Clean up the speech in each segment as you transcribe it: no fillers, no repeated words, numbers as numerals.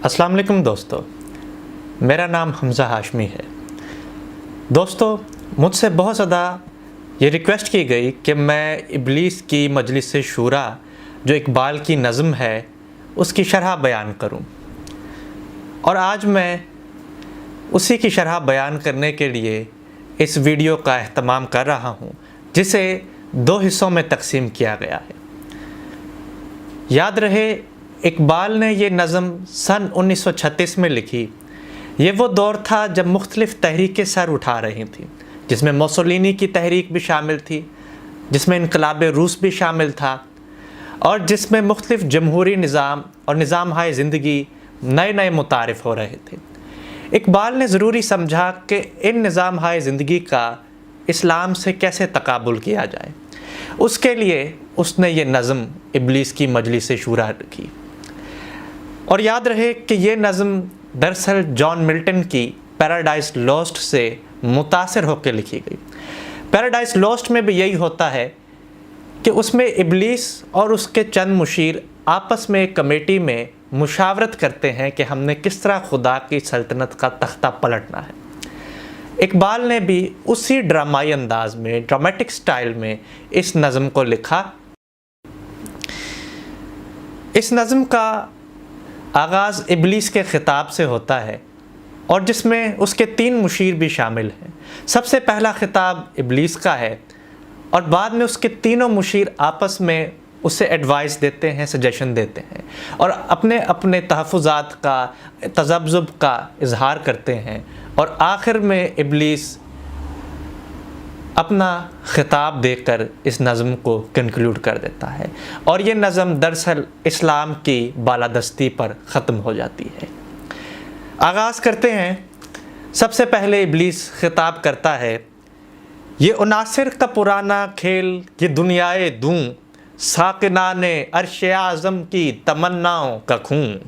अस्सलाम वालेकुम दोस्तों, मेरा नाम हमज़ा हाशमी है। दोस्तों, मुझसे बहुत ज़्यादा ये रिक्वेस्ट की गई कि मैं इब्लीस की मजलिस शूरा जो इकबाल की नज़म है उसकी शरह बयान करूं, और आज मैं उसी की शरह बयान करने के लिए इस वीडियो का अहतमाम कर रहा हूं, जिसे दो हिस्सों में तकसीम किया गया है। याद रहे, इकबाल ने ये नज़म सन 1936 में लिखी। ये वो दौर था जब मुख्तलिफ़ तहरीकें सर उठा रही थीं, जिसमें मुसोलिनी की तहरीक भी शामिल थी, जिसमें इनकलाब रूस भी शामिल था, और जिसमें मुख्तलिफ़ जमहूरी निज़ाम और निज़ाम हाय ज़िंदगी नए नए मुतारिफ़ हो रहे थे। इकबाल ने ज़रूरी समझा कि इन निज़ाम हाय ज़िंदगी का इस्लाम से कैसे तकाबुल किया जाए। उसके लिए उसने ये नज़म इब्लीस की मजलिस शूरा लिखी। और याद रहे कि ये नज़म दरअसल जॉन मिल्टन की पैराडाइज लॉस्ट से मुतासिर होकर लिखी गई। पैराडाइज लॉस्ट में भी यही होता है कि उसमें इब्लीस और उसके चंद मुशीर आपस में एक कमेटी में मुशावरत करते हैं कि हमने किस तरह खुदा की सल्तनत का तख्ता पलटना है। इकबाल ने भी उसी ड्रामाई अंदाज में, ड्रामेटिक स्टाइल में इस नज़म को लिखा। इस नज़म का आगाज़ इब्लीस के ख़िताब से होता है, और जिसमें उसके 3 मुशीर भी शामिल हैं। सबसे पहला ख़िताब इब्लीस का है, और बाद में उसके तीनों मुशीर आपस में उसे एडवाइस देते हैं, सजेशन देते हैं, और अपने अपने तहफ़्फ़ुज़ात का, तज़ब्ज़ुब का इजहार करते हैं, और आखिर में इब्लीस अपना ख़िताब देकर इस नज़म को कंक्लूड कर देता है, और ये नज़म दरअसल इस्लाम की बालादस्ती पर ख़त्म हो जाती है। आगाज़ करते हैं। सबसे पहले इब्लीस ख़िताब करता है, ये उनासिर का पुराना खेल, ये दुनियाए दूँ, साकिनाने अर्श-ए आज़म की तमन्नाओं का खून।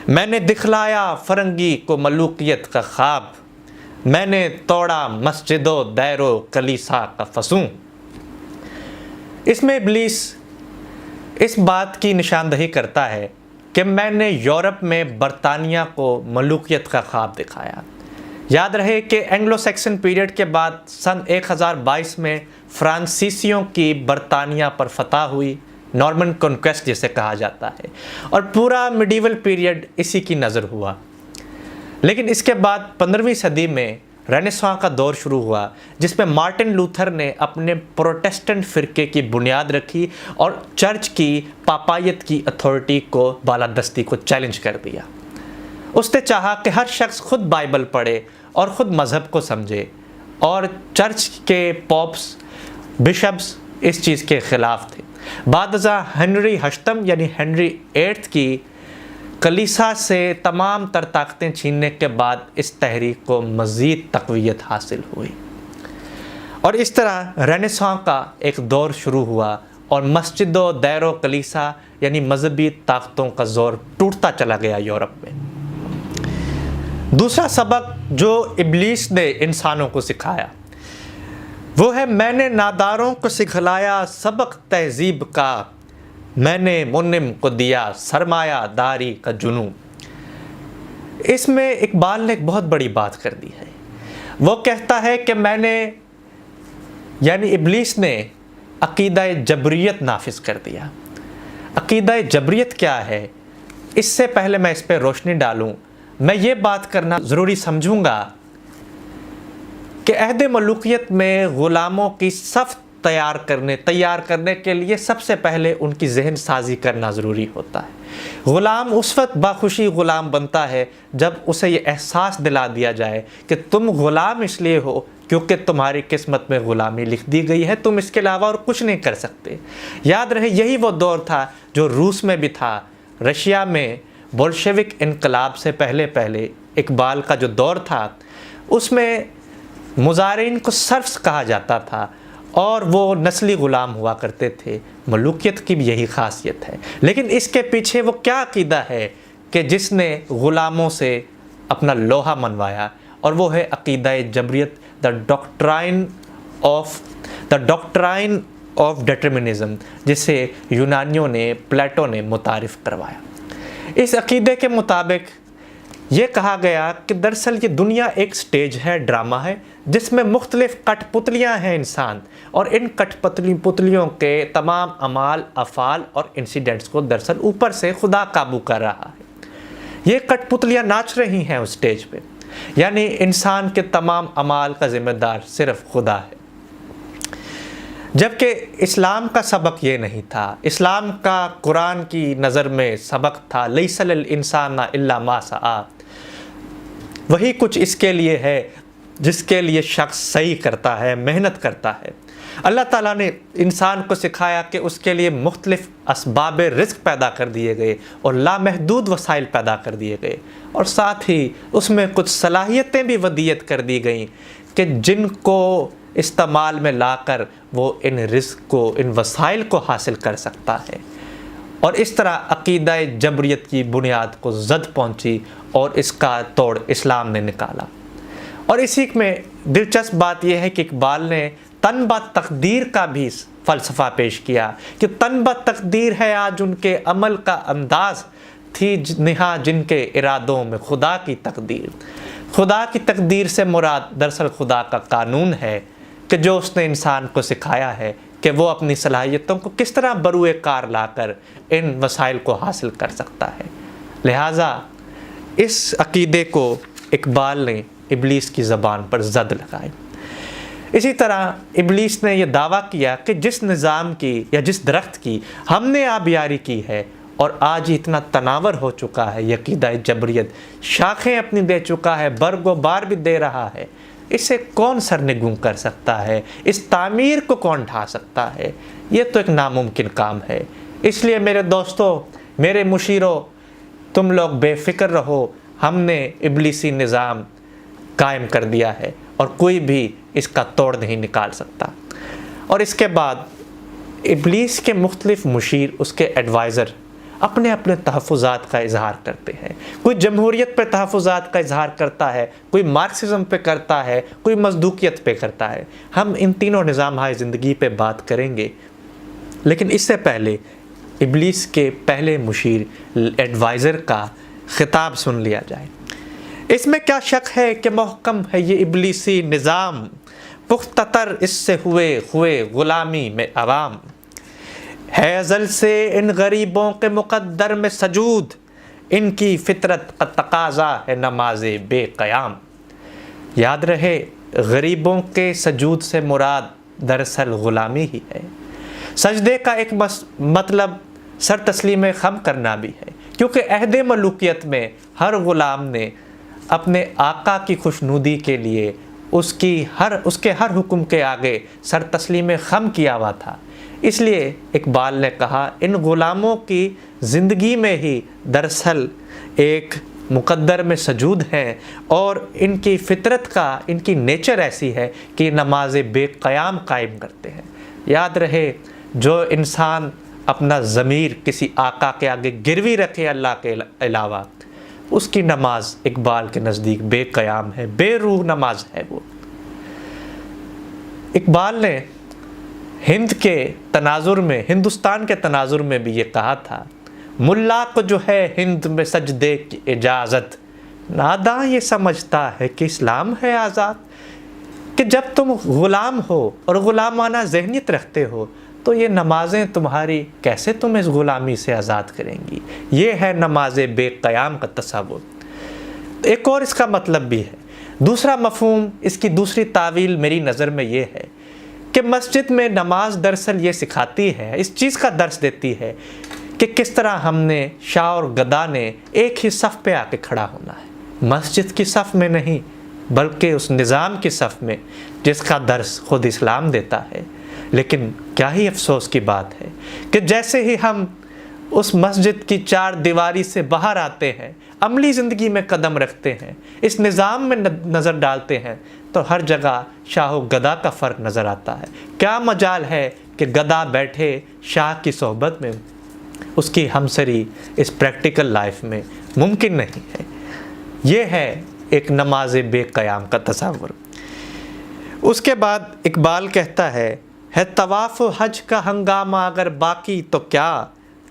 मैंने दिखलाया फ़रंगी को मलूकियत का ख्वाब, मैंने तोड़ा मस्जिदो दैरो कलीसा का फसूं। इसमें इब्लीस इस बात की निशानदही करता है कि मैंने यूरोप में बरतानिया को मलूकियत का ख्वाब दिखाया। याद रहे कि एंग्लो सैक्सन पीरियड के बाद सन 1022 में फ्रांसीसियों की बरतानिया पर फतह हुई, नॉर्मन कॉन्क्वेस्ट जिसे कहा जाता है, और पूरा मिडीवल पीरियड इसी की नज़र हुआ। लेकिन इसके बाद 15वीं सदी में रेनेसां का दौर शुरू हुआ, जिसमें मार्टिन लूथर ने अपने प्रोटेस्टेंट फ़िरके की बुनियाद रखी और चर्च की पापायत की अथॉरिटी को, बालादस्ती को चैलेंज कर दिया। उसने चाहा कि हर शख्स खुद बाइबल पढ़े और ख़ुद मज़हब को समझे, और चर्च के पॉप्स, बिशप्स इस चीज़ के ख़िलाफ़ थे। बादशाह हेनरी अष्टम यानी हेनरी 8 की कलीसा से तमाम तर ताकतें छीनने के बाद इस तहरीक को मज़ीद तक़वियत हासिल हुई, और इस तरह रेनेसां का एक दौर शुरू हुआ, और मस्जिदो दैरो कलीसा यानी मजहबी ताकतों का ज़ोर टूटता चला गया यूरोप में। दूसरा सबक जो इब्लीस ने इंसानों को सिखाया वो है, मैंने नादारों को सिखलाया सबक तहज़ीब का, मैंने मुन्निम को दिया सरमाया दारी का जुनू। इसमें इकबाल ने एक बहुत बड़ी बात कर दी है। वो कहता है कि मैंने, यानी इब्लीस ने अक़ीदा जबरियत नाफिज कर दिया। अक़ीदा जबरियत क्या है, इससे पहले मैं इस पर रोशनी डालूं, मैं ये बात करना ज़रूरी समझूंगा कि अहद मलूकियत में ग़ुलामों की सफ़ तैयार करने के लिए सबसे पहले उनकी जहन साजी करना ज़रूरी होता है। ग़ुलाम उस वक्त बाखुशी ग़ुलाम बनता है जब उसे ये एहसास दिला दिया जाए कि तुम ग़ुलाम इसलिए हो क्योंकि तुम्हारी किस्मत में ग़ुलामी लिख दी गई है, तुम इसके अलावा और कुछ नहीं कर सकते। याद रहे, यही वो दौर था जो रूस में भी था। रशिया में बोल्शेविक इनकलाब से पहले पहले इकबाल का जो दौर था, उसमें मुजारिन को सर्फ्स कहा जाता था, और वो नस्ली ग़ुलाम हुआ करते थे। मलूकियत की भी यही ख़ासियत है। लेकिन इसके पीछे वो क्या अक़ीदा है कि जिसने ग़ुलामों से अपना लोहा मनवाया, और वो है अक़ीदा जबरियत, द डॉक्ट्राइन ऑफ डिटर्मिनिज़म, जिसे यूनानियों ने, प्लेटो ने मुतारिफ़ करवाया। اس عقیدے کے مطابق یہ کہا گیا کہ دراصل یہ دنیا ایک سٹیج ہے، ڈرامہ ہے، جس میں مختلف کٹ پتلیاں ہیں انسان، اور ان کٹ پتلیوں کے تمام اعمال، افعال اور انسیڈنٹس کو دراصل اوپر سے خدا قابو کر رہا ہے۔ یہ کٹ پتلیاں ناچ رہی ہیں اس سٹیج پہ، یعنی انسان کے تمام اعمال کا ذمہ دار صرف خدا ہے۔ جبکہ اسلام کا سبق یہ نہیں تھا، اسلام کا قرآن کی نظر میں سبق تھا لیس للانسان الا ما سعی، وہی کچھ اس کے لیے ہے جس کے لیے شخص صحیح کرتا ہے، محنت کرتا ہے۔ اللہ تعالیٰ نے انسان کو سکھایا کہ اس کے لیے مختلف اسباب رزق پیدا کر دیے گئے اور لامحدود وسائل پیدا کر دیے گئے، اور ساتھ ہی اس میں کچھ صلاحیتیں بھی ودیت کر دی گئیں کہ جن کو استعمال میں لا کر وہ ان رزق کو، ان وسائل کو حاصل کر سکتا ہے۔ اور اس طرح عقیدہ جبریت کی بنیاد کو زد پہنچی اور اس کا توڑ اسلام نے نکالا۔ اور اسی میں دلچسپ بات یہ ہے کہ اقبال نے تن با تقدیر کا بھی فلسفہ پیش کیا کہ تن با تقدیر ہے آج ان کے عمل کا انداز، تھی نہا جن کے ارادوں میں خدا کی تقدیر۔ خدا کی تقدیر سے مراد دراصل خدا کا قانون ہے کہ جو اس نے انسان کو سکھایا ہے کہ وہ اپنی صلاحیتوں کو کس طرح بروئے کار لا کر ان وسائل کو حاصل کر سکتا ہے۔ لہٰذا اس عقیدے کو اقبال نے ابلیس کی زبان پر زد لگائی۔ اسی طرح ابلیس نے یہ دعویٰ کیا کہ جس نظام کی یا جس درخت کی ہم نے آبیاری کی ہے اور آج ہی اتنا تناور ہو چکا ہے، یہ عقیدہ جبریت شاخیں اپنی دے چکا ہے، برگ و بار بھی دے رہا ہے، اسے کون سرنگوں کر سکتا ہے، اس تعمیر کو کون ڈھا سکتا ہے؟ یہ تو ایک ناممکن کام ہے۔ اس لیے میرے دوستو، میرے مشیرو، تم لوگ بے فکر رہو، ہم نے ابلیسی نظام قائم کر دیا ہے اور کوئی بھی اس کا توڑ نہیں نکال سکتا۔ اور اس کے بعد ابلیس کے مختلف مشیر، اس کے ایڈوائزر اپنے اپنے تحفظات کا اظہار کرتے ہیں۔ کوئی جمہوریت پہ تحفظات کا اظہار کرتا ہے، کوئی مارکسزم پہ کرتا ہے، کوئی مزدوقیت پہ کرتا ہے۔ ہم ان تینوں نظام ہائے زندگی پہ بات کریں گے، لیکن اس سے پہلے ابلیس کے پہلے مشیر، ایڈوائزر کا خطاب سن لیا جائے۔ اس میں کیا شک ہے کہ محکم ہے یہ ابلیسی نظام، پختہ تر اس سے ہوئے غلامی میں عوام، ہے ازل سے ان غریبوں کے مقدر میں سجود، ان کی فطرت کا تقاضا ہے نماز بے قیام۔ یاد رہے، غریبوں کے سجود سے مراد دراصل غلامی ہی ہے۔ سجدے کا ایک مطلب سر تسلیم خم کرنا بھی ہے، کیونکہ عہد ملوکیت میں ہر غلام نے اپنے آقا کی خوشنودی کے لیے اس کے ہر حکم کے آگے سر تسلیم خم کیا ہوا تھا۔ اس لیے اقبال نے کہا ان غلاموں کی زندگی میں ہی دراصل ایک مقدر میں سجود ہیں، اور ان کی فطرت کا، ان کی نیچر ایسی ہے کہ نماز بے قیام قائم کرتے ہیں۔ یاد رہے، جو انسان اپنا ضمیر کسی آقا کے آگے گروی رکھے اللہ کے علاوہ، اس کی نماز اقبال کے نزدیک بے قیام ہے، بے روح نماز ہے وہ۔ اقبال نے ہند کے تناظر میں، ہندوستان کے تناظر میں بھی یہ کہا تھا، ملا کو جو ہے ہند میں سجدے کی اجازت، ناداں یہ سمجھتا ہے کہ اسلام ہے آزاد۔ کہ جب تم غلام ہو اور غلامانہ ذہنیت رکھتے ہو تو یہ نمازیں تمہاری کیسے تم اس غلامی سے آزاد کریں گی؟ یہ ہے نماز بے قیام کا تصور۔ ایک اور اس کا مطلب بھی ہے، دوسرا مفہوم، اس کی دوسری تعویل میری نظر میں یہ ہے کہ مسجد میں نماز دراصل یہ سکھاتی ہے، اس چیز کا درس دیتی ہے کہ کس طرح ہم نے، شاہ اور گدا نے ایک ہی صف پہ آ کے کھڑا ہونا ہے، مسجد کی صف میں نہیں بلکہ اس نظام کی صف میں جس کا درس خود اسلام دیتا ہے۔ لیکن کیا ہی افسوس کی بات ہے کہ جیسے ہی ہم اس مسجد کی چار دیواری سے باہر آتے ہیں، عملی زندگی میں قدم رکھتے ہیں، اس نظام میں نظر ڈالتے ہیں، تو ہر جگہ شاہ و گدا کا فرق نظر آتا ہے۔ کیا مجال ہے کہ گدا بیٹھے شاہ کی صحبت میں، اس کی ہمسری اس پریکٹیکل لائف میں ممکن نہیں ہے۔ یہ ہے ایک نماز بے قیام کا تصور۔ اس کے بعد اقبال کہتا ہے طواف و حج کا ہنگامہ اگر باقی تو کیا،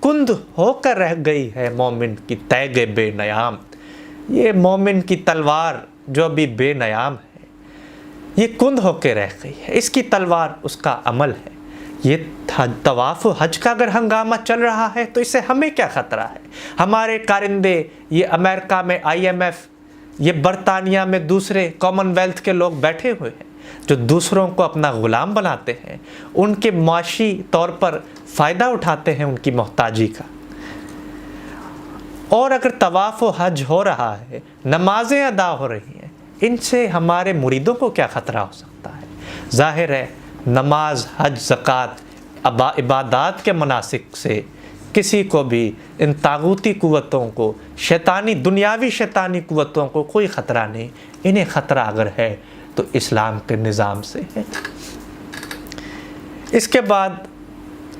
कुंद होकर रह गई है मोमिन की तैगे बेनयाम। ये मोमिन की तलवार जो अभी बेनयाम है, ये कुंद होकर रह गई है, इसकी तलवार उसका अमल है। ये तवाफ़ हज का अगर हंगामा चल रहा है तो इससे हमें क्या ख़तरा है? हमारे कारिंदे, ये अमेरिका में IMF, ये बरतानिया में दूसरे कॉमनवेल्थ के लोग बैठे हुए हैं जो दूसरों को अपना ग़ुलाम बनाते हैं, उनके माशी तौर पर फ़ायदा उठाते हैं उनकी मोहताजी का। और अगर तवाफ़ हज हो रहा है, नमाज़ें अदा हो रही हैं, इनसे हमारे मुरीदों को क्या ख़तरा हो सकता है? ज़ाहिर है नमाज, हज, ज़कात, इबादात के मनासिक से किसी को भी इन तागूती क़ुव्वतों को, शैतानी, दुनियावी शैतानी क़ुव्वतों को कोई ख़तरा नहीं। इन्हें ख़तरा अगर है तो इस्लाम के निज़ाम से है। इसके बाद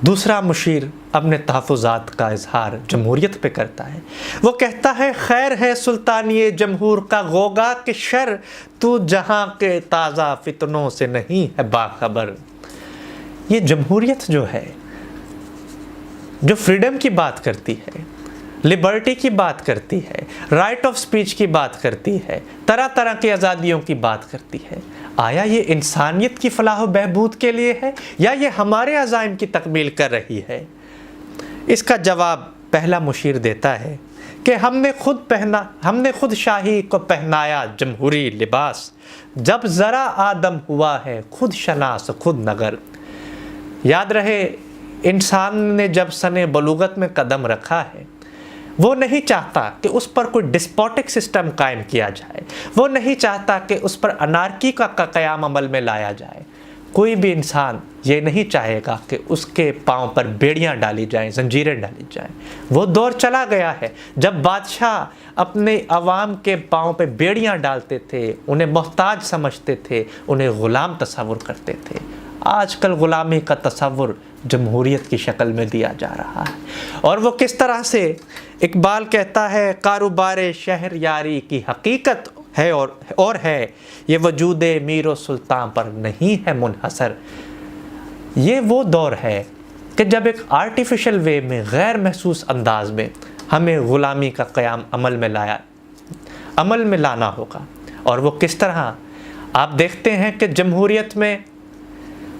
दूसरा मुशीर अपने तहफ़्फ़ुज़ात का इजहार जमहूरियत पे करता है। वो कहता है, खैर है सुल्तानिये जमहूर का गोगा कि शर, तू जहाँ के ताज़ा फितनों से नहीं है बाखबर। ये जमहूरियत जो है, जो फ्रीडम की बात करती है, लिबर्टी की बात करती है, राइट ऑफ स्पीच की बात करती है, तरह तरह की आज़ादियों की बात करती है, आया ये इंसानियत की फलाह बहबूद के लिए है या ये हमारे अज़ाइम की तकमील कर रही है? इसका जवाब पहला मुशीर देता है कि हमने खुद शाही को पहनाया जमहूरी लिबास, जब ज़रा आदम हुआ है खुद शनास खुद नगर। याद रहे, इंसान ने जब सने बलूगत में कदम रखा है, वो नहीं चाहता कि उस पर कोई डिस्पोटिक सिस्टम कायम किया जाए, वो नहीं चाहता कि उस पर अनार्की का क़याम अमल में लाया जाए। कोई भी इंसान ये नहीं चाहेगा कि उसके पाँव पर बेड़ियाँ डाली जाएं, जंजीरें डाली जाएं। वो दौर चला गया है जब बादशाह अपने अवाम के पाँव पे बेड़ियाँ डालते थे, उन्हें मोहताज समझते थे, उन्हें ग़ुलाम तस्वुर करते थे। आजकल ग़ुलामी का तस्वुर जमहूरियत की शक्ल में दिया जा रहा है। और वो किस तरह से, इकबाल कहता है, कारोबार शहर यारी की हकीकत है और है, ये वजूदे मीर सुल्तान पर नहीं है मुनहसर। ये वो दौर है कि जब एक आर्टिफिशियल वे में, गैर महसूस अंदाज में हमें ग़ुलामी का क़याम अमल में लाना होगा। और वो किस तरह, आप देखते हैं कि जमहूरियत में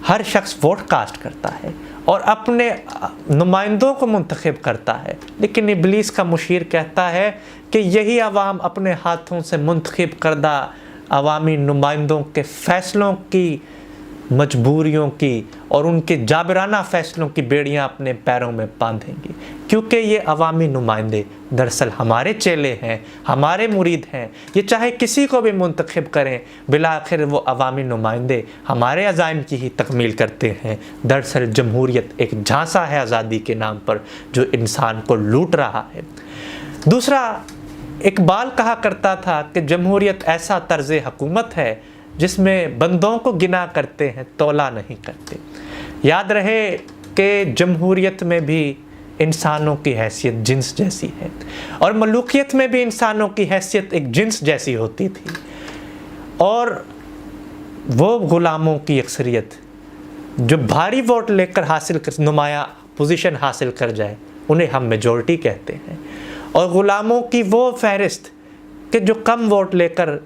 हर शख्स वोट कास्ट करता है और अपने नुमाइंदों को मुंतखब करता है, लेकिन इब्लीस का मुशीर कहता है कि यही अवाम अपने हाथों से मुंतखब करदा अवामी नुमाइंदों के फ़ैसलों की, मजबूरियों की और उनके जाबराना फ़ैसलों की बेड़ियां अपने पैरों में बांधेंगी, क्योंकि ये अवामी नुमाइंदे दरअसल हमारे चेले हैं, हमारे मुरीद हैं। ये चाहे किसी को भी मुंतखब करें, बिलाखिर वो अवामी नुमाइंदे हमारे अज़ाइम की ही तकमील करते हैं। दरअसल जमहूरियत एक झांसा है आज़ादी के नाम पर जो इंसान को लूट रहा है। दूसरा, इकबाल कहा करता था कि जमहूरियत ऐसा तर्ज़ हुकूमत है जिसमें बंदों को गिना करते हैं, तौला नहीं करते। याद रहे कि जमहूरियत में भी इंसानों की हैसियत जिन्स जैसी है और मलूकियत में भी इंसानों की हैसियत एक जिन्स जैसी होती थी। और वो ग़ुलामों की अक्सरियत जो भारी वोट लेकर नुमाया पोजीशन हासिल कर जाए, उन्हें हम मेजॉरिटी कहते हैं। और ग़ुलामों की वो फहरिस्त कि जो कम वोट लेकर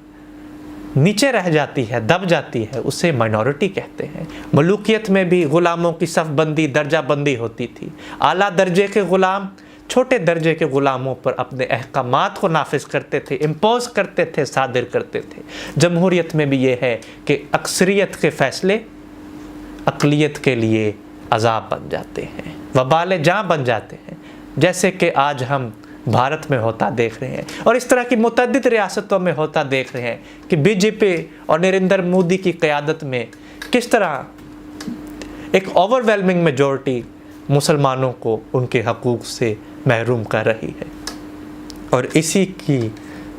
नीचे रह जाती है, दब जाती है, उसे माइनॉरिटी कहते हैं। मलूकियत में भी ग़ुलामों की सफ़ बंदी, दर्जा बंदी होती थी। आला दर्जे के ग़ुलाम छोटे दर्जे के ग़ुलामों पर अपने अहकामात को नाफिज करते थे, इम्पोज करते थे, सादिर करते थे। जमहूरियत में भी ये है कि अक्सरियत के फ़ैसले अक़लियत के लिए अज़ाब बन जाते हैं, वबाल जाँ बन जाते हैं, जैसे कि आज हम भारत में होता देख रहे हैं और इस तरह की मुतअद्दिद रियासतों में होता देख रहे हैं कि बीजेपी और नरेंद्र मोदी की क़यादत में किस तरह एक ओवरवेलमिंग मेजॉरिटी मुसलमानों को उनके हकूक़ से महरूम कर रही है। और इसी की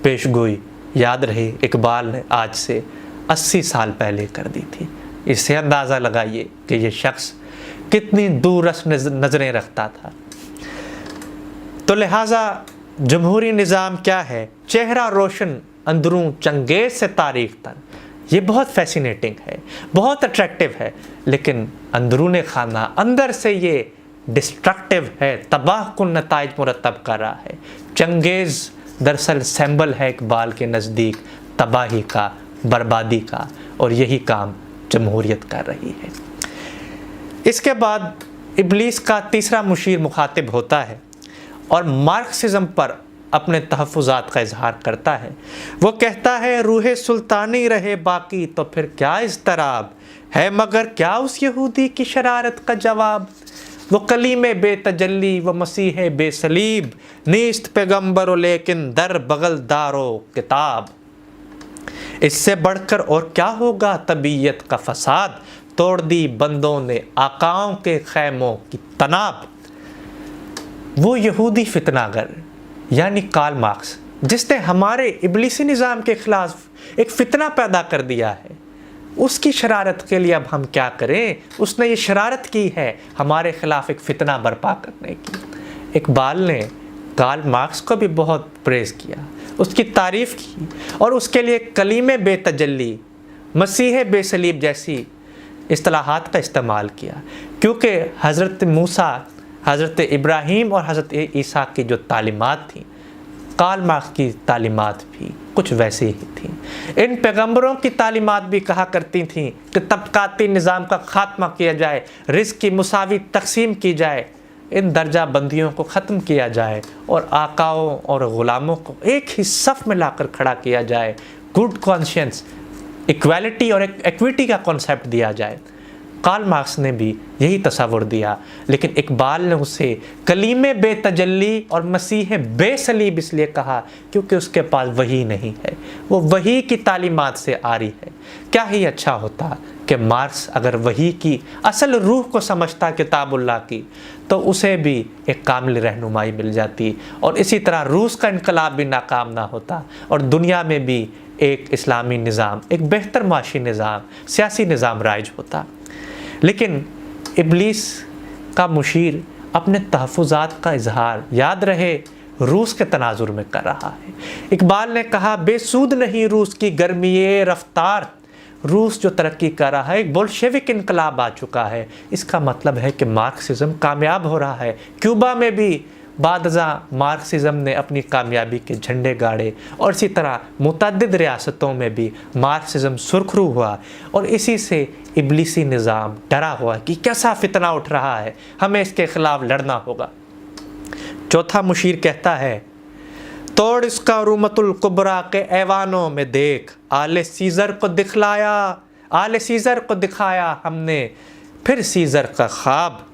पेशगोई याद रहे इकबाल ने आज से 80 साल पहले कर दी थी। इससे अंदाज़ा लगाइए कि ये शख्स कितनी दूरस नज़रें रखता था। तो लिहाजा जमहूरी निज़ाम क्या है? चेहरा रोशन अंदरूं चंगेज़ से तारीख़ तर। ये बहुत फैसिनेटिंग है, बहुत अट्रैक्टिव है, लेकिन अंदरूने खाना, अंदर से ये डिस्ट्रक्टिव है, तबाह कुन नताइज मुरतब कर रहा है। चंगेज़ दरअसल सिंबल है इकबाल के नज़दीक तबाही का, बर्बादी का, और यही काम जमहूरियत कर रही है। इसके बाद इब्लीस का तीसरा मुशीर मुखातिब होता है और मार्क्सिज्म पर अपने तहफ़्फ़ुज़ात का इजहार करता है। वो कहता है, रूह सुल्तानी रहे बाकी तो फिर क्या इज़्तिराब है, मगर क्या उस यहूदी की शरारत का जवाब। वो कलीमे बेतजल्ली वो मसीह बेसलीब, नीस्त पैगम्बरो लेकिन दर बगल दारो किताब। इससे बढ़कर और क्या होगा तबीयत का फसाद, तोड़ दी बंदों ने आकाओं के खैमों की तनाब। वो यहूदी फितनागर यानी कार्ल मार्क्स, जिसने हमारे इब्लीसी निज़ाम के ख़िलाफ़ एक फ़ितना पैदा कर दिया है, उसकी शरारत के लिए अब हम क्या करें। उसने ये शरारत की है हमारे ख़िलाफ़ एक फ़ितना बर्पा करने की। इकबाल ने कार्ल मार्क्स को भी बहुत प्रेज़ किया, उसकी तारीफ़ की और उसके लिए कलीमे बेतजल्ली, मसीह बेसलीब जैसी इस्तिलाहात का इस्तेमाल किया, क्योंकि हज़रत मूसा, हज़रत इब्राहीम और हज़रत ईसा की जो तालीमात थी, कार्ल मार्क्स की तालीमात भी कुछ वैसी ही थी। इन पैगंबरों की तालीमात भी कहा करती थीं कि तबकाती निज़ाम का ख़ात्मा किया जाए, रिज़्क़ की मुसावी तकसीम की जाए, इन दर्जा बंदियों को ख़त्म किया जाए और आकाओं और ग़ुलामों को एक ही सफ़ में लाकर खड़ा किया जाए, गुड कॉन्शियंस, इक्वालिटी और एक्विटी का कॉन्सेप्ट दिया जाए। कार्ल मार्क्स ने भी यही तस्वुर दिया, लेकिन इकबाल ने उसे कलीमे बेतजल्ली और मसीह बेसलीब इसलिए कहा क्योंकि उसके पास वही नहीं है, वो वही की तालीमात से आ रही है। क्या ही अच्छा होता कि मार्क्स अगर वही की असल रूह को समझता किताबुल्लाह की, तो उसे भी एक कामिल रहनुमाई मिल जाती और इसी तरह रूस का इनकलाब भी नाकाम ना होता और दुनिया में भी एक इस्लामी निज़ाम, एक बेहतर माशी निज़ाम, सियासी निज़ाम राइज होता। लेकिन इब्लीस का मुशीर अपने तहफ़्फ़ुज़ात का इजहार, याद रहे, रूस के तनाजुर में कर रहा है। इकबाल ने कहा, बेसूद नहीं रूस की गर्मी रफ्तार, रूस जो तरक्की कर रहा है, एक बोल्शेविक इनकलाब आ चुका है। इसका मतलब है कि मार्क्सिज्म कामयाब हो रहा है। क्यूबा में भी बादज़ा मार्क्सिज्म ने अपनी कामयाबी के झंडे गाड़े और इसी तरह मुतअद्दिद रियासतों में भी मार्क्सिज्म सुरखरू हुआ और इसी से इब्लीसी निज़ाम डरा हुआ कि कैसा फितना उठ रहा है, हमें इसके ख़िलाफ़ लड़ना होगा। चौथा मुशीर कहता है, तोड़ इसका रूमतुल कुबरा के ऐवानों में देख, आले सीज़र को दिखलाया, आले सीज़र को दिखाया हमने फिर सीज़र का ख्वाब।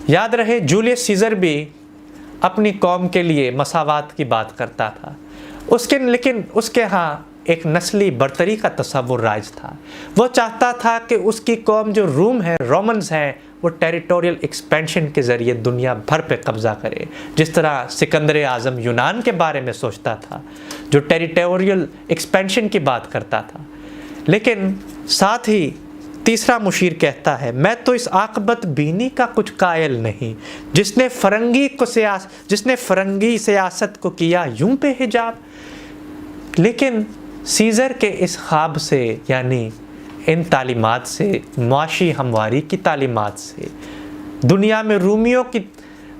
याद रहे, जूलियस सीज़र भी अपनी कौम के लिए मसावात की बात करता था, लेकिन उसके यहाँ एक नस्ली बरतरी का तस्वुर राज था। वो चाहता था कि उसकी कौम जो रूम है, रोमन्स हैं, वो टेरिटोरियल एक्सपेंशन के ज़रिए दुनिया भर पे कब्ज़ा करे, जिस तरह सिकंदर आज़म यूनान के बारे में सोचता था, जो टेरिटोरियल एक्सपेंशन की बात करता था। लेकिन साथ ही तीसरा मुशीर कहता है, मैं तो इस आकबत बीनी का कुछ कायल नहीं, जिसने फ़रंगी सियासत को किया यूं पे हिजाब। लेकिन सीज़र के इस ख्वाब से, यानी इन तालीमात से, मुआशी हमवारी की तालीमात से, दुनिया में रूमियों की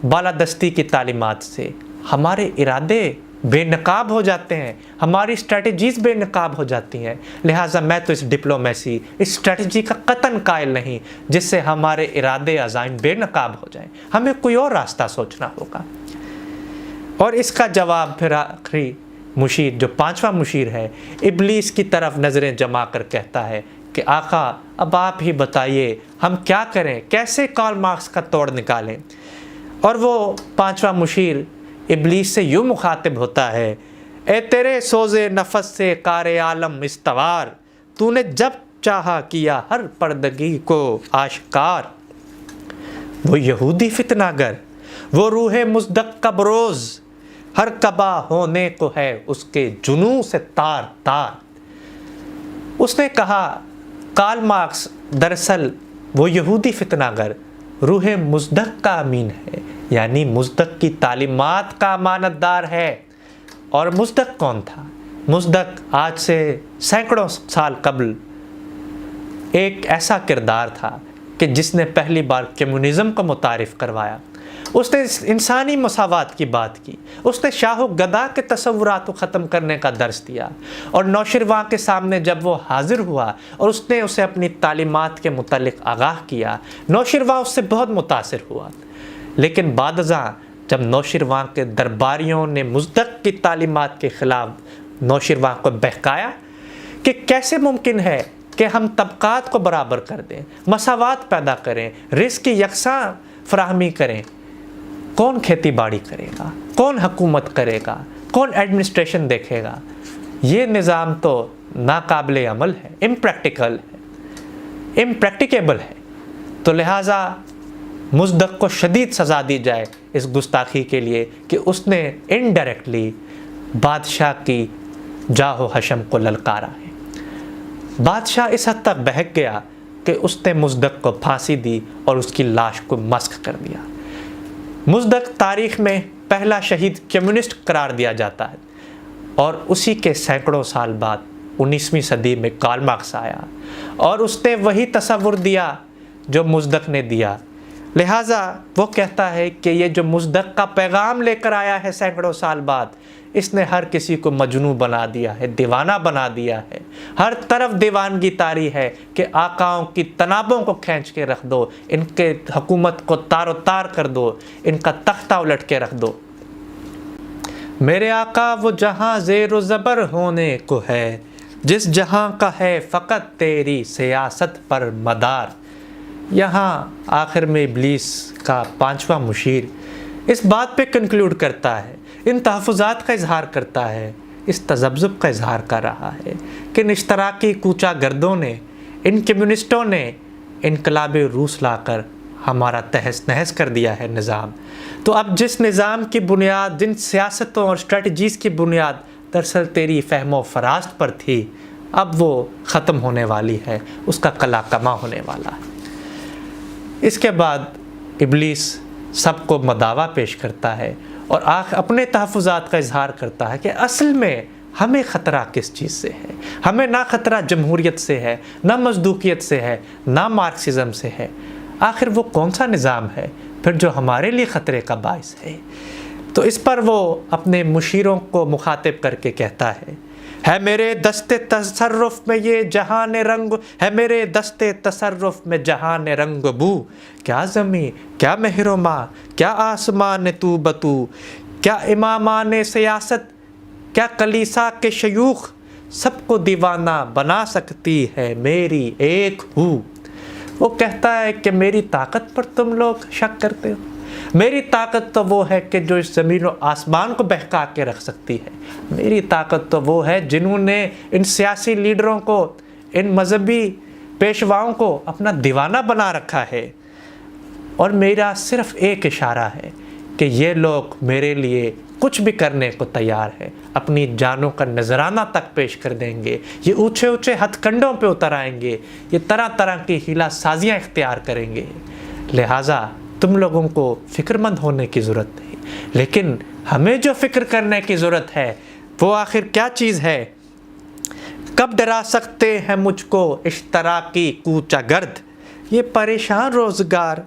बालादस्ती की तालीमात से हमारे इरादे बेनकाब हो जाते हैं, हमारी स्ट्रेटजीज़ बेनकाब हो जाती हैं। लिहाजा मैं तो इस डिप्लोमेसी, इस स्ट्रेटजी का कतन कायल नहीं जिससे हमारे इरादे अज़ाइम बेनकाब हो जाएं। हमें कोई और रास्ता सोचना होगा। और इसका जवाब फिर आखिरी मुशीर, जो पांचवा मुशीर है, इब्लीस की तरफ नज़रें जमा कर कहता है कि आका अब आप ही बताइए हम क्या करें, कैसे कार्ल मार्क्स का तोड़ निकालें। और वो पांचवा मुशीर इब्लीस से यूँ मुखातिब होता है, ए तेरे सोज़े नफस से कारे आलम इस्तवार, तूने जब चाहा किया हर पर्दगी को आश्कार। वो यहूदी फितनागर, वो रूह मुज़दक का बरोज़, हर कबा होने को है उसके जुनू से तार तार। उसने कहा कार्ल मार्क्स दरअसल वो यहूदी फितनागर रूह मुज़दक का अमीन है, यानी मुज़दक की तालीमात का अमानतदार है। और मुज़दक कौन था? मुज़दक आज से सैकड़ों साल कबल एक ऐसा किरदार था کہ جس نے پہلی بار کمیونزم کو متعارف کروایا، اس نے انسانی مساوات کی بات کی، اس نے شاہ و گدا کے تصورات کو ختم کرنے کا درس دیا، اور نوشیروان کے سامنے جب وہ حاضر ہوا اور اس نے اسے اپنی تعلیمات کے متعلق آگاہ کیا، نوشیروان اس سے بہت متاثر ہوا۔ لیکن بعد ازاں جب نوشیروان کے درباریوں نے مزدق کی تعلیمات کے خلاف نوشیروان کو بہکایا کہ کیسے ممکن ہے کہ ہم طبقات کو برابر کر دیں، مساوات پیدا کریں، رزق کی یکساں فراہمی کریں، کون کھیتی باڑی کرے گا، کون حکومت کرے گا، کون ایڈمنسٹریشن دیکھے گا؟ یہ نظام تو ناقابل عمل ہے، امپریکٹیکل ہے، امپریکٹیکیبل ہے۔ تو لہٰذا مزدق کو شدید سزا دی جائے اس گستاخی کے لیے کہ اس نے انڈائریکٹلی بادشاہ کی جاہ و حشم کو للکارا ہے۔ بادشاہ اس حد تک بہک گیا کہ اس نے مزدق کو پھانسی دی اور اس کی لاش کو مسخ کر دیا۔ مزدق تاریخ میں پہلا شہید کمیونسٹ قرار دیا جاتا ہے، اور اسی کے سینکڑوں سال بعد 19ویں صدی میں کارل مارکس آیا اور اس نے وہی تصور دیا جو مزدق نے دیا۔ لہٰذا وہ کہتا ہے کہ یہ جو مزدق کا پیغام لے کر آیا ہے سینکڑوں سال بعد، اس نے ہر کسی کو مجنون بنا دیا ہے، دیوانہ بنا دیا ہے۔ ہر طرف دیوانگی طاری ہے کہ آقاؤں کی تنابوں کو کھینچ کے رکھ دو، ان کے حکومت کو تار و تار کر دو، ان کا تختہ الٹ کے رکھ دو۔ میرے آقا وہ جہاں زیر و زبر ہونے کو ہے، جس جہاں کا ہے فقط تیری سیاست پر مدار۔ یہاں آخر میں ابلیس کا 5واں مشیر اس بات پہ کنکلوڈ کرتا ہے، ان تحفظات کا اظہار کرتا ہے، اس تذبذب کا اظہار کر رہا ہے کہ ان اشتراکی کوچہ گردوں نے، ان کمیونسٹوں نے انقلاب روس لا کر ہمارا تہس نہس کر دیا ہے نظام۔ تو اب جس نظام کی بنیاد، جن سیاستوں اور اسٹریٹجیز کی بنیاد دراصل تیری فہم و فراست پر تھی، اب وہ ختم ہونے والی ہے، اس کا قلع کما ہونے والا ہے۔ اس کے بعد ابلیس سب کو مداوا پیش کرتا ہے اور اپنے تحفظات کا اظہار کرتا ہے کہ اصل میں ہمیں خطرہ کس چیز سے ہے؟ ہمیں نہ خطرہ جمہوریت سے ہے، نہ مزدوقیت سے ہے، نہ مارکسزم سے ہے۔ آخر وہ کون سا نظام ہے پھر جو ہمارے لیے خطرے کا باعث ہے؟ تو اس پر وہ اپنے مشیروں کو مخاطب کر کے کہتا ہے میرے دست تصرف میں یہ جہان رنگ، ہے میرے دست تصرف میں جہان رنگ بو، کیا زمین، کیا مہر و ماں، کیا آسمان تو بتو، کیا امامان سیاست، کیا کلیسا کے شیوخ، سب کو دیوانہ بنا سکتی ہے میری ایک ہو۔ وہ کہتا ہے کہ میری طاقت پر تم لوگ شک کرتے ہو، میری طاقت تو وہ ہے کہ جو اس زمین و آسمان کو بہکا کے رکھ سکتی ہے، میری طاقت تو وہ ہے جنہوں نے ان سیاسی لیڈروں کو، ان مذہبی پیشواؤں کو اپنا دیوانہ بنا رکھا ہے، اور میرا صرف ایک اشارہ ہے کہ یہ لوگ میرے لیے کچھ بھی کرنے کو تیار ہے، اپنی جانوں کا نذرانہ تک پیش کر دیں گے، یہ اونچے اونچے ہتھ کنڈوں پہ اتر آئیں گے، یہ طرح طرح کی ہیلا سازیاں اختیار کریں گے۔ لہٰذا تم لوگوں کو فکر مند ہونے کی ضرورت نہیں، لیکن ہمیں جو فکر کرنے کی ضرورت ہے وہ آخر کیا چیز ہے؟ کب ڈرا سکتے ہیں مجھ کو اشتراکی کوچہ گرد، یہ پریشان روزگار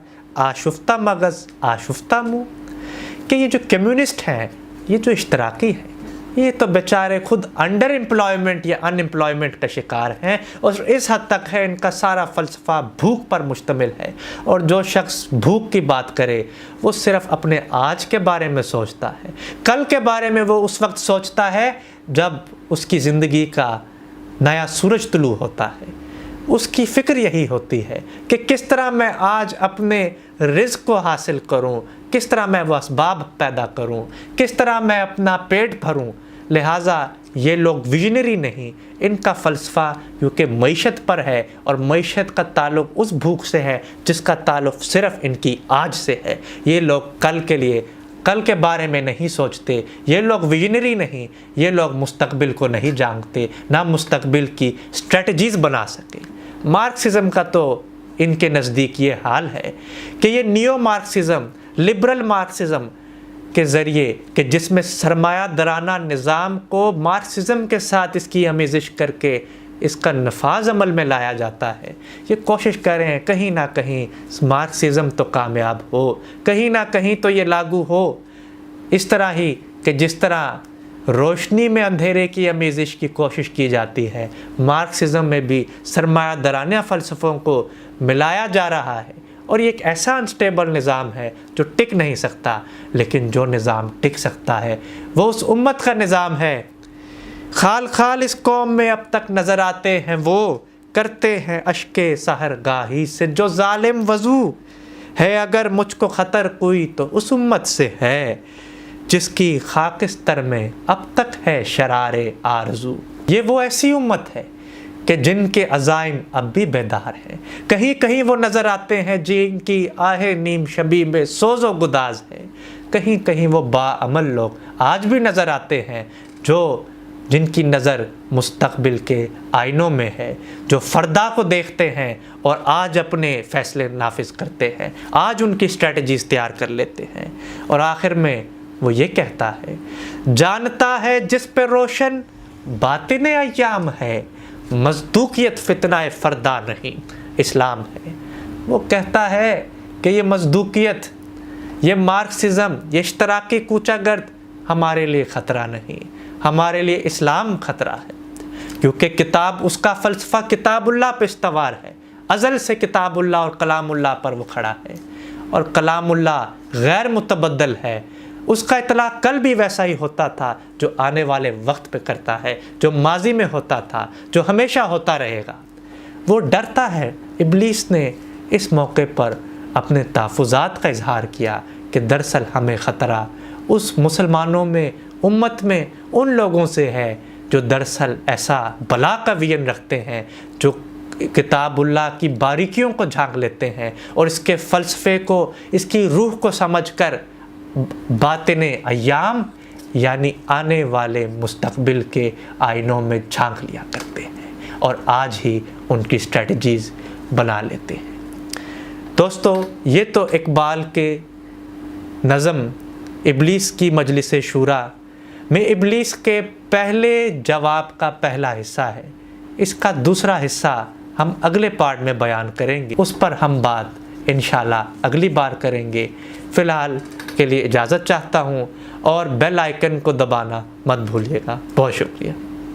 آشفتہ مغز آشفتہ منہ۔ کہ یہ جو کمیونسٹ ہیں، یہ جو اشتراکی ہیں، یہ تو بیچارے خود انڈر امپلائمنٹ یا ان امپلائمنٹ کا شکار ہیں، اور اس حد تک ہے ان کا سارا فلسفہ بھوک پر مشتمل ہے، اور جو شخص بھوک کی بات کرے وہ صرف اپنے آج کے بارے میں سوچتا ہے، کل کے بارے میں وہ اس وقت سوچتا ہے جب اس کی زندگی کا نیا سورج طلوع ہوتا ہے۔ اس کی فکر یہی ہوتی ہے کہ کس طرح میں آج اپنے رزق کو حاصل کروں، کس طرح میں وہ اسباب پیدا کروں، کس طرح میں اپنا پیٹ بھروں۔ لہٰذا یہ لوگ ویژنری نہیں، ان کا فلسفہ کیونکہ معیشت پر ہے، اور معیشت کا تعلق اس بھوک سے ہے جس کا تعلق صرف ان کی آج سے ہے۔ یہ لوگ کل کے لیے، کل کے بارے میں نہیں سوچتے، یہ لوگ ویژنری نہیں، یہ لوگ مستقبل کو نہیں جانتے، نہ مستقبل کی اسٹریٹجیز بنا سکے۔ مارکسزم کا تو ان کے نزدیک یہ حال ہے کہ یہ نیو مارکسزم، لبرل مارکسزم کے ذریعے، کہ جس میں سرمایہ دارانہ نظام کو مارکسزم کے ساتھ اس کی آمیزش کر کے اس کا نفاذ عمل میں لایا جاتا ہے، یہ کوشش کریں کہیں نہ کہیں مارکسزم تو کامیاب ہو، کہیں نہ کہیں تو یہ لاگو ہو، اس طرح ہی کہ جس طرح روشنی میں اندھیرے کی آمیزش کی کوشش کی جاتی ہے، مارکسزم میں بھی سرمایہ دارانہ فلسفوں کو ملایا جا رہا ہے، اور یہ ایک ایسا انسٹیبل نظام ہے جو ٹک نہیں سکتا، لیکن جو نظام ٹک سکتا ہے وہ اس امت کا نظام ہے۔ خال خال اس قوم میں اب تک نظر آتے ہیں وہ، کرتے ہیں اشک سحر گاہی سے جو ظالم وضو ہے، اگر مجھ کو خطر کوئی تو اس امت سے ہے جس کی خاکستر میں اب تک ہے شرار آرزو۔ یہ وہ ایسی امت ہے کہ جن کے عزائم اب بھی بیدار ہیں، کہیں کہیں وہ نظر آتے ہیں جن کی آہ نیم شبی میں سوز و گداز ہے، کہیں کہیں وہ باعمل لوگ آج بھی نظر آتے ہیں جن کی نظر مستقبل کے آئینوں میں ہے، جو فردا کو دیکھتے ہیں اور آج اپنے فیصلے نافذ کرتے ہیں، آج ان کی اسٹریٹجیز تیار کر لیتے ہیں، اور آخر میں وہ یہ کہتا ہے، جانتا ہے جس پہ روشن باطن ایام ہے، مصدوقیت فتنہ فردا نہیں اسلام ہے۔ وہ کہتا ہے کہ یہ مصدوقیت، یہ مارکسزم، یہ اشتراکی کوچہ گرد ہمارے لیے خطرہ نہیں، ہمارے لیے اسلام خطرہ ہے، کیونکہ کتاب، اس کا فلسفہ کتاب اللہ پہ استوار ہے، ازل سے کتاب اللہ اور کلام اللہ پر وہ کھڑا ہے، اور کلام اللہ غیر متبدل ہے، اس کا اطلاق کل بھی ویسا ہی ہوتا تھا جو آنے والے وقت پہ کرتا ہے، جو ماضی میں ہوتا تھا، جو ہمیشہ ہوتا رہے گا۔ وہ ڈرتا ہے۔ ابلیس نے اس موقع پر اپنے تحفظات کا اظہار کیا کہ دراصل ہمیں خطرہ اس مسلمانوں میں، امت میں ان لوگوں سے ہے جو دراصل ایسا بلا کا ویژن رکھتے ہیں، جو کتاب اللہ کی باریکیوں کو جھانک لیتے ہیں اور اس کے فلسفے کو، اس کی روح کو سمجھ کر باطن ایام یعنی آنے والے مستقبل کے آئینوں میں جھانک لیا کرتے ہیں اور آج ہی ان کی اسٹریٹجیز بنا لیتے ہیں۔ دوستو، یہ تو اقبال کے نظم ابلیس کی مجلس شورا میں ابلیس کے پہلے جواب کا پہلا حصہ ہے۔ اس کا دوسرا حصہ ہم اگلے پارٹ میں بیان کریں گے، اس پر ہم بات انشاءاللہ اگلی بار کریں گے۔ فی الحال کے لیے اجازت چاہتا ہوں، اور بیل آئیکن کو دبانا مت بھولیے گا۔ بہت شکریہ۔